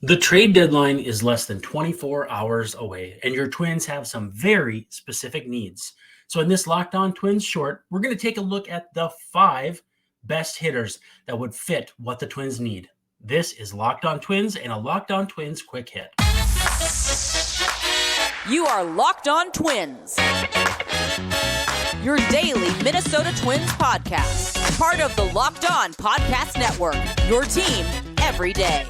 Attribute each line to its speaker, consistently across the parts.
Speaker 1: The trade deadline is less than 24 hours away, and your Twins have some very specific needs. So, in this Locked On Twins short, we're going to take a look at the 5 best hitters that would fit what the Twins need. This is Locked On Twins and a Locked On Twins quick hit.
Speaker 2: You are Locked On Twins, your daily Minnesota Twins podcast, part of the Locked On Podcast Network, your team every day.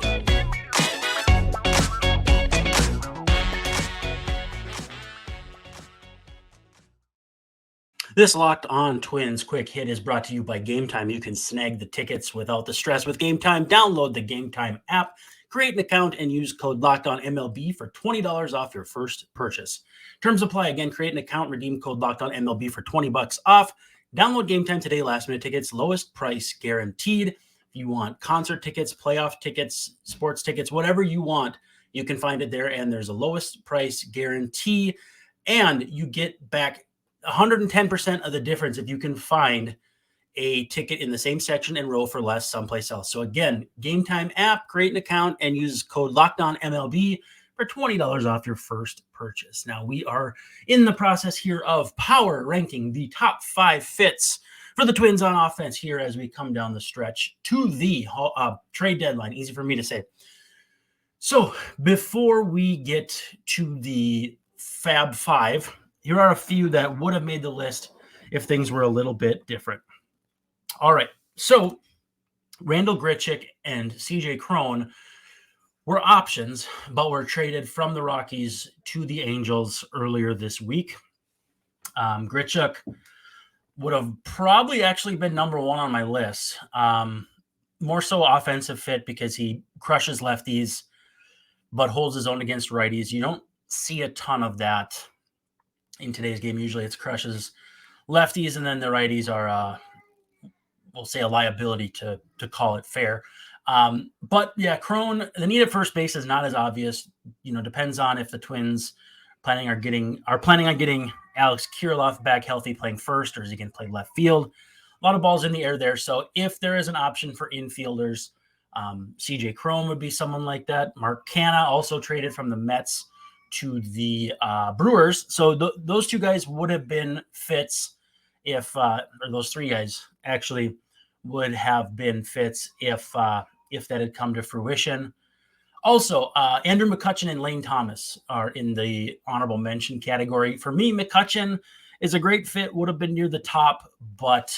Speaker 1: This Locked On Twins quick hit is brought to you by Gametime. You can snag the tickets without the stress with Gametime. Download the Gametime app, create an account, and use code LOCKEDONMLB for $20 off your first purchase. Terms apply. Again, create an account, redeem code LOCKEDONMLB for $20 off. Download Gametime today. Last minute tickets, lowest price guaranteed. If you want concert tickets, playoff tickets, sports tickets, whatever you want, you can find it there. And there's a lowest price guarantee, and you get back 110% of the difference if you can find a ticket in the same section and row for less someplace else. So again, Gametime app, create an account, and use code LOCKEDONMLB for $20 off your first purchase. Now, we are in the process here of power ranking the top 5 fits for the Twins on offense here as we come down the stretch to the trade deadline. Easy for me to say. So before we get to the Fab 5, here are a few that would have made the list if things were a little bit different. All right, so Randall Grichuk and CJ Cron were options, but were traded from the Rockies to the Angels earlier this week. Grichuk would have probably actually been number 1 on my list. More so offensive fit because he crushes lefties, but holds his own against righties. You don't see a ton of that in today's game. Usually it's crushes lefties, and then the righties are, we'll say, a liability to call it fair. But yeah, Cron, the need at first base is not as obvious. Depends on if the Twins are planning on getting Alex Kirilloff back healthy playing first, or is he going to play left field? A lot of balls in the air there. So if there is an option for infielders, CJ Cron would be someone like that. Mark Canha also traded from the Mets to the Brewers. So those 2 guys would have been fits if, or those 3 guys actually would have been fits if that had come to fruition. Also, Andrew McCutchen and Lane Thomas are in the honorable mention category. For me, McCutchen is a great fit, would have been near the top, but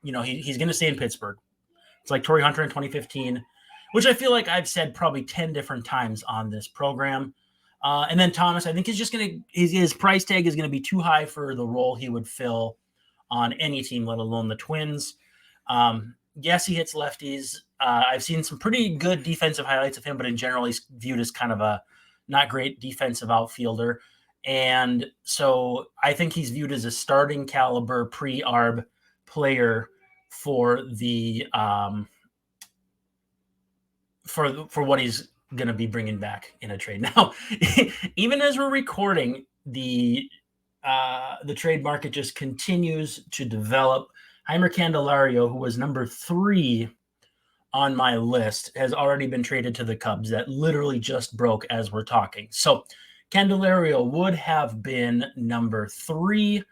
Speaker 1: he's going to stay in Pittsburgh. It's like Torrey Hunter in 2015, which I feel like I've said probably 10 different times on this program. And then Thomas, I think, is just his price tag is going to be too high for the role he would fill on any team, let alone the Twins. Yes, he hits lefties. I've seen some pretty good defensive highlights of him, but in general, he's viewed as kind of a not great defensive outfielder. And so I think he's viewed as a starting caliber pre-arb player for the for what he's going to be bringing back in a trade. Now, even as we're recording, the trade market just continues to develop. Heimer Candelario, who was number 3 on my list, has already been traded to the Cubs. That literally just broke as we're talking. So Candelario would have been number 3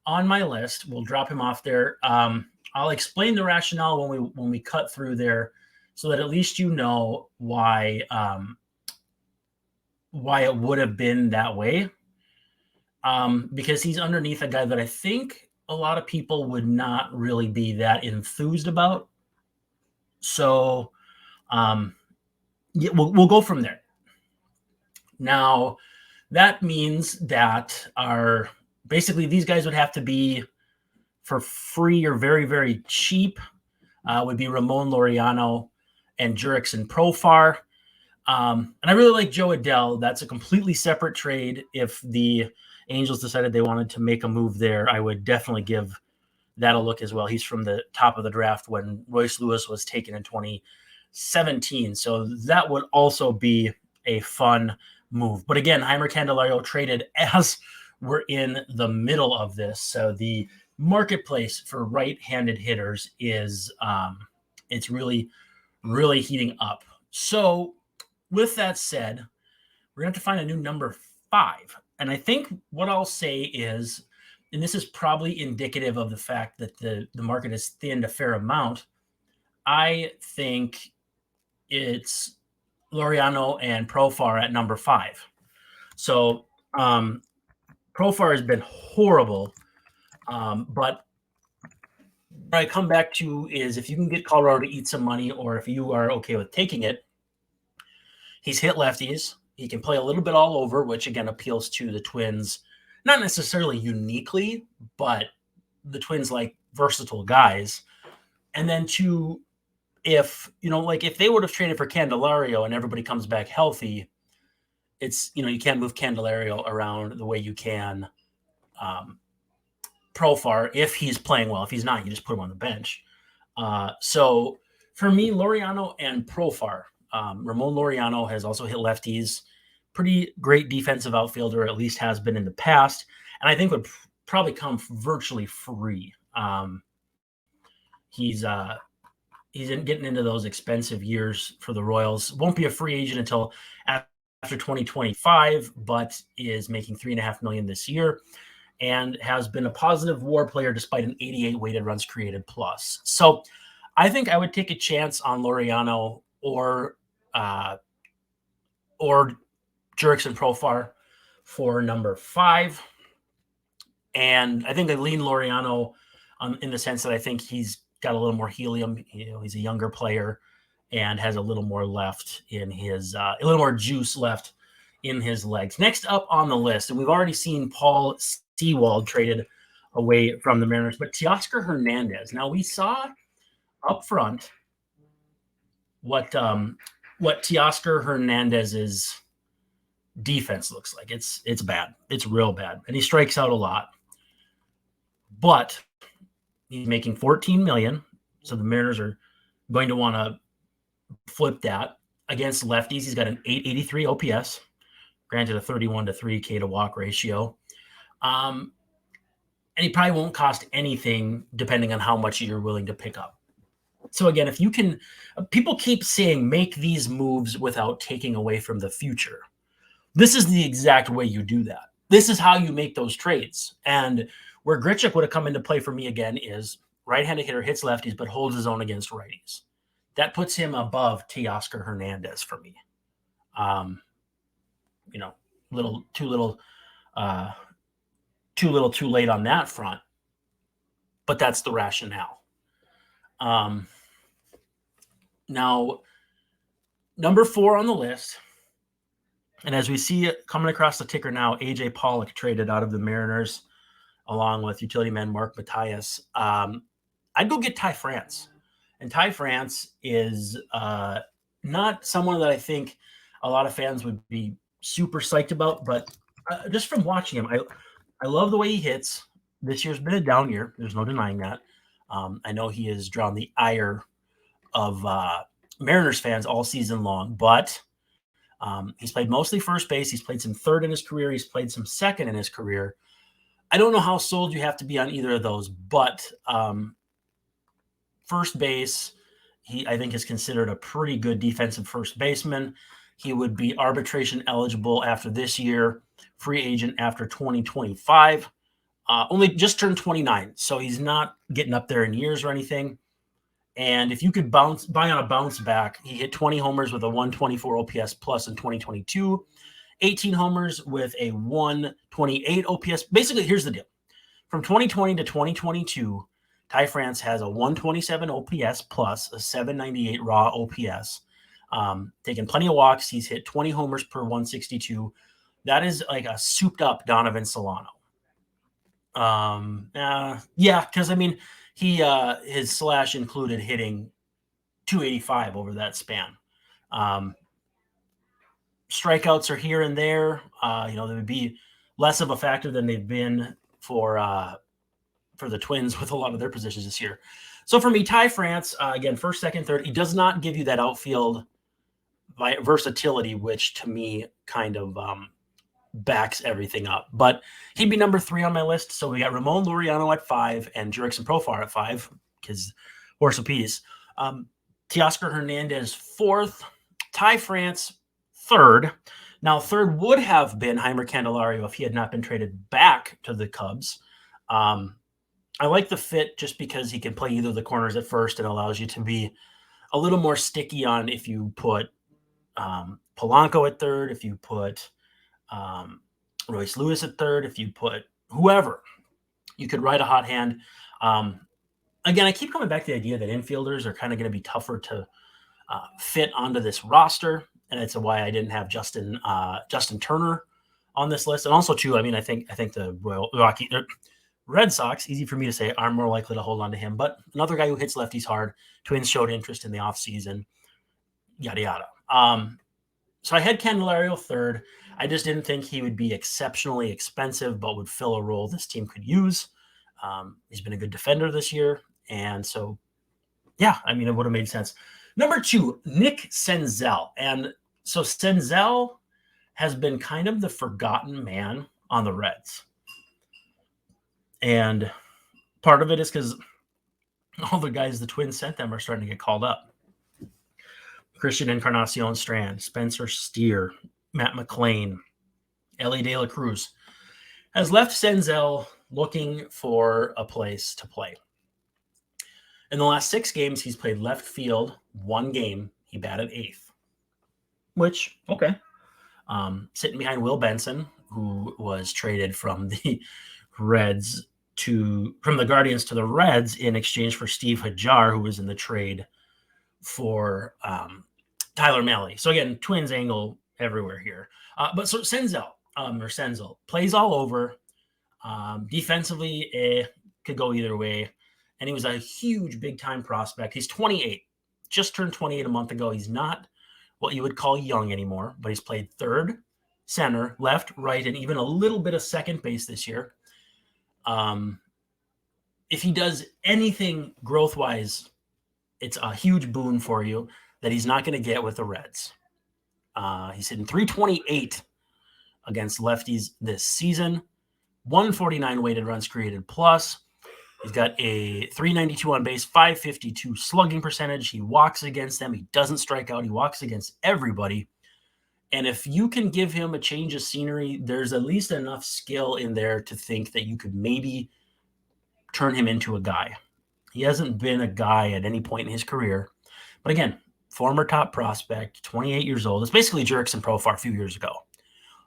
Speaker 1: on my list. We'll drop him off there. I'll explain the rationale when we cut through there, so that at least you know why it would have been that way. Because he's underneath a guy that I think a lot of people would not really be that enthused about. So we'll go from there. Now, that means that basically these guys would have to be for free or very, very cheap. Would be Ramon Laureano and Jurickson Profar. And I really like Joe Adell. That's a completely separate trade. If the Angels decided they wanted to make a move there, I would definitely give that a look as well. He's from the top of the draft when Royce Lewis was taken in 2017. So that would also be a fun move. But again, Heimer Candelario traded as we're in the middle of this. So the marketplace for right-handed hitters is it's really, really heating up. So with that said, we're going to have to find a new number 5. And I think what I'll say is, and this is probably indicative of the fact that the market has thinned a fair amount, I think it's Laureano and Profar at number 5. So Profar has been horrible, but what I come back to is if you can get Colorado to eat some money, or if you are okay with taking it, he's hit lefties. He can play a little bit all over, which again appeals to the Twins, not necessarily uniquely, but the Twins like versatile guys. And then if they would have traded for Candelario and everybody comes back healthy, it's, you can't move Candelario around the way you can Profar if he's playing well. If he's not, you just put him on the bench. So for me, Laureano and Profar. Ramon Laureano has also hit lefties. Pretty great defensive outfielder, at least has been in the past, and I think would probably come virtually free. He's getting into those expensive years for the Royals. Won't be a free agent until after 2025, but is making $3.5 million this year, and has been a positive WAR player despite an 88 weighted runs created plus. So I think I would take a chance on Laureano or Jurickson Profar for number 5. And I think I lean Laureano in the sense that I think he's got a little more helium. He's a younger player and has a little more left in his, a little more juice left in his legs. Next up on the list, and we've already seen Paul Sewald traded away from the Mariners, but Teoscar Hernandez. Now we saw up front what Teoscar Hernandez's defense looks like. It's bad. It's real bad. And he strikes out a lot. But he's making $14 million. So the Mariners are going to want to flip that against lefties. He's got an 883 OPS, granted a 31-3 K to walk ratio. And he probably won't cost anything depending on how much you're willing to pick up. So again, if you can, people keep saying make these moves without taking away from the future. This is the exact way you do that. This is how you make those trades. And where Grichuk would have come into play for me again is right-handed hitter, hits lefties, but holds his own against righties. That puts him above Teoscar Hernandez for me. Too late on that front. But that's the rationale. Now, number 4 on the list, and as we see it coming across the ticker now, AJ Pollock traded out of the Mariners along with utility man Mark Matthias. I'd go get Ty France. And Ty France is not someone that I think a lot of fans would be super psyched about, but just from watching him, I love the way he hits. This year's been a down year. There's no denying that. I know he has drawn the ire of Mariners fans all season long, but he's played mostly first base. He's played some third in his career. He's played some second in his career. I don't know how sold you have to be on either of those, but first base, I think is considered a pretty good defensive first baseman. He would be arbitration eligible after this year, free agent after 2025. Only just turned 29, so he's not getting up there in years or anything. And if you could buy on a bounce back, he hit 20 homers with a 124 OPS plus in 2022, 18 homers with a 128 OPS. Basically, here's the deal. From 2020 to 2022, Ty France has a 127 OPS plus a 798 raw OPS. Taking plenty of walks. He's hit 20 homers per 162. That is like a souped up Donovan Solano. Because I mean, his slash included hitting 285 over that span. Strikeouts are here and there. They would be less of a factor than they've been for the Twins with a lot of their positions this year. So for me, Ty France, again, first, second, third, he does not give you that outfield versatility, which to me kind of backs everything up. But he'd be number 3 on my list. So we got Ramon Laureano at 5 and Jurickson Profar at 5 because horse apiece. Teoscar Hernandez 4th. Ty France, third. Now, third would have been Heimer Candelario if he had not been traded back to the Cubs. I like the fit just because he can play either of the corners at first and allows you to be a little more sticky on if you put Polanco at third, if you put Royce Lewis at third, if you put whoever, you could ride a hot hand. Again, I keep coming back to the idea that infielders are kind of going to be tougher to fit onto this roster, and it's why I didn't have Justin Turner on this list. And also, too, I mean, I think the Red Sox, easy for me to say, are more likely to hold on to him. But another guy who hits lefties hard. Twins showed interest in the offseason, yada, yada. So I had Candelario third. I just didn't think he would be exceptionally expensive, but would fill a role this team could use. He's been a good defender this year. And so, yeah, I mean, it would have made sense. Number 2, Nick Senzel. And so Senzel has been kind of the forgotten man on the Reds. And part of it is because all the guys the Twins sent them are starting to get called up. Christian Encarnacion Strand, Spencer Steer, Matt McLean, Ellie De La Cruz has left Senzel looking for a place to play. In the last 6 games, he's played left field 1 game. He batted 8th, which, okay. Sitting behind Will Benson, who was traded from the Guardians to the Reds in exchange for Steve Hajar, who was in the trade for Tyler Mahle. So again, Twins angle everywhere here. But so Senzel plays all over. Defensively, could go either way. And he was a huge big-time prospect. He's 28, just turned 28 a month ago. He's not what you would call young anymore, but he's played third, center, left, right, and even a little bit of second base this year. If he does anything growth-wise, it's a huge boon for you that he's not going to get with the Reds. He's hitting .328 against lefties this season, 149 weighted runs created plus. He's got a .392 on base, .552 slugging percentage. He walks against them. He doesn't strike out. He walks against everybody. And if you can give him a change of scenery, there's at least enough skill in there to think that you could maybe turn him into a guy. He hasn't been a guy at any point in his career. But again, former top prospect, 28 years old. It's basically Jerks and Profar a few years ago.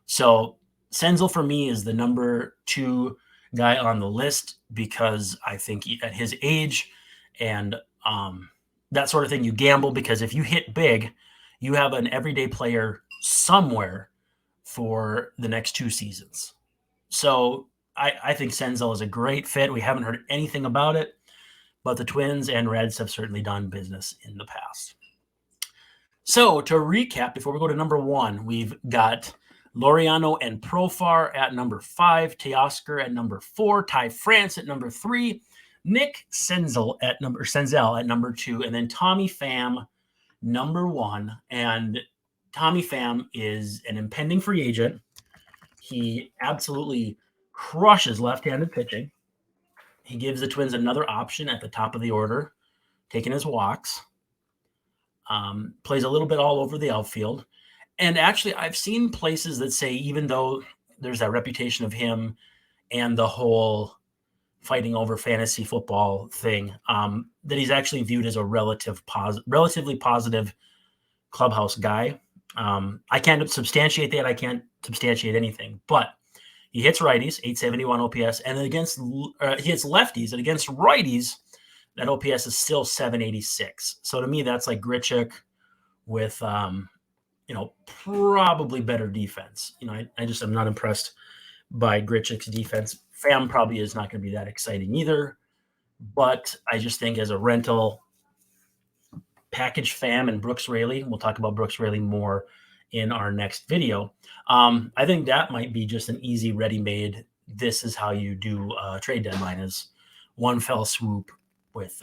Speaker 1: So Senzel for me is the number 2 guy on the list because I think at his age and that sort of thing, you gamble because if you hit big, you have an everyday player somewhere for the next 2 seasons. So I think Senzel is a great fit. We haven't heard anything about it, but the Twins and Reds have certainly done business in the past. So to recap, before we go to number 1, we've got Laureano and Profar at number 5, Teoscar at number 4, Ty France at number 3, Nick Senzel at number 2, and then Tommy Pham number 1. And Tommy Pham is an impending free agent. He absolutely crushes left-handed pitching. He gives the Twins another option at the top of the order, taking his walks. Plays a little bit all over the outfield. And actually, I've seen places that say even though there's that reputation of him and the whole fighting over fantasy football thing, that he's actually viewed as a relatively positive clubhouse guy. I can't substantiate that. I can't substantiate anything. But he hits righties, 871 OPS, and he hits lefties, and against righties, that OPS is still 786. So to me, that's like Grichuk with probably better defense. I'm not impressed by Grichuk's defense. Pham probably is not going to be that exciting either, but I just think as a rental package, Pham and Brooks Raley, we'll talk about Brooks Raley more in our next video. I think that might be just an easy, ready-made, this is how you do a trade deadline, is one fell swoop with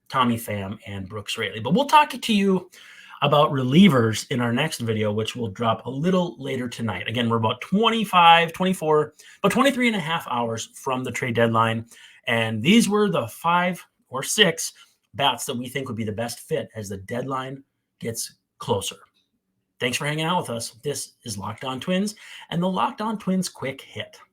Speaker 1: Tommy Pham and Brooks Raley. But we'll talk to you about relievers in our next video, which will drop a little later tonight. Again, we're about 23 and a half hours from the trade deadline. And these were the 5 or 6 bats that we think would be the best fit as the deadline gets closer. Thanks for hanging out with us. This is Locked On Twins and the Locked On Twins Quick Hit.